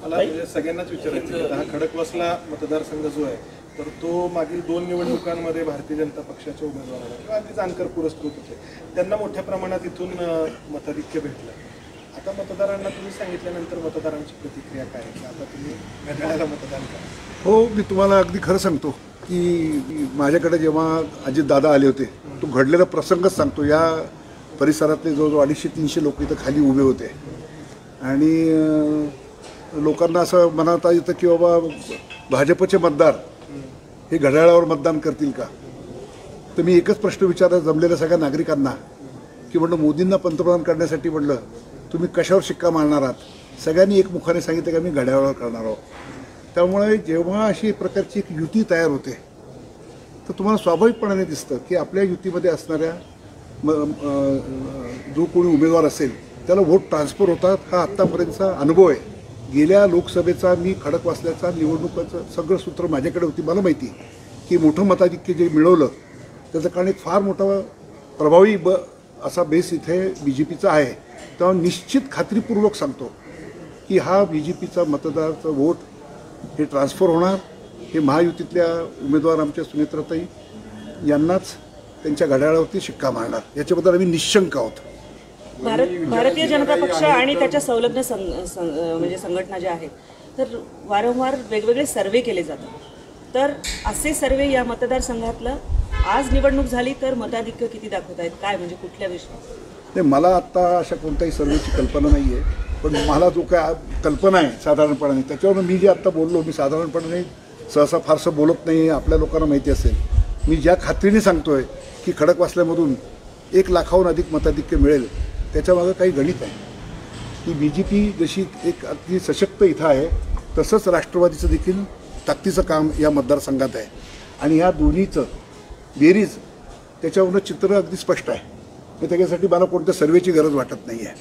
मला म्हणजे सगळ्यांनाच विचारायचं आहे, हा खडकवासला मतदारसंघ जो आहे तर तो मागील 2 निवडणुकांमध्ये भारतीय जनता पक्षाच्या उमेदवाराला किंवा अगदी जाणकार पुरस्कृत होते, त्यांना मोठ्या प्रमाणात इथून मताधिक्य भेटलं. आता मतदारांना तुम्ही सांगितल्यानंतर मतदारांची प्रतिक्रिया काय आहे? आता तुम्ही घड्याळाला मतदान करा. हो, मी तुम्हाला अगदी खरं सांगतो की माझ्याकडे जेव्हा अजितदादा आले होते तो घडलेला प्रसंगच सांगतो. या परिसरातले जवळजवळ 250-300 लोक इथं खाली उभे होते आणि लोकांना असं मनात येतं की बाबा भाजपचे मतदार हे घड्याळावर मतदान करतील का. तर मी एकच प्रश्न विचारला जमलेल्या सगळ्या नागरिकांना की म्हटलं मोदींना पंतप्रधान करण्यासाठी म्हटलं तुम्ही कशावर शिक्का मारणार आहात. सगळ्यांनी एकमुखाने सांगितलं की आम्ही घड्याळावर करणार आहोत. त्यामुळे जेव्हा अशी प्रकारची एक युती तयार होते तर तुम्हाला स्वाभाविकपणाने दिसतं की आपल्या युतीमध्ये असणाऱ्या जो कोणी उमेदवार असेल त्याला वोट ट्रान्सफर होतात. हा आत्तापर्यंतचा अनुभव आहे. गेल्या लोकसभेचा मी खडकवासल्याचा निवडणुकाचं सगळं सूत्र माझ्याकडे होती. मला माहिती की मोठं मताधिक्य जे मिळवलं त्याचं कारण एक फार मोठा प्रभावी असा बेस इथे BJPचा आहे. तेव्हा निश्चित खात्रीपूर्वक सांगतो की हा BJPचा मतदाराचं वोट हे ट्रान्सफर होणार. हे महायुतीतल्या उमेदवार आमच्या सुनेत्राताई यांनाच त्यांच्या घड्याळावरती शिक्का मारणार याच्याबद्दल आम्ही निशंक आहोत. भारतीय जनता पक्ष आणि त्याच्या संलग्न म्हणजे संघटना ज्या आहेत तर वारंवार वेगवेगळे सर्वे केले जातात. तर असे सर्वे या मतदारसंघातलं आज निवडणूक झाली तर मताधिक्य किती दाखवत आहेत, काय म्हणजे कुठल्या विषयात? नाही, मला आत्ता अशा कोणत्याही सर्वेची कल्पना नाही आहे. पण मला जो काय कल्पना आहे साधारणपणाने त्याच्यावरून मी जे आत्ता बोललो, मी साधारणपणाने सहसा फारसं बोलत नाही. आपल्या लोकांना माहिती असेल मी ज्या खात्रीने सांगतो आहे की खडकवासल्यामधून 1 लाखाहून अधिक मताधिक्य मिळेल त्याच्यामागं काही गणित आहे. की BJP जशी एक अगदी सशक्त इथं आहे तसंच राष्ट्रवादीचं देखील ताकदीचं काम या मतदारसंघात आहे. आणि ह्या दोन्हीचं बेरीज त्याच्यावरून चित्र अगदी स्पष्ट आहे. त्याच्यासाठी मला कोणत्या सर्वेची गरज वाटत नाही आहे.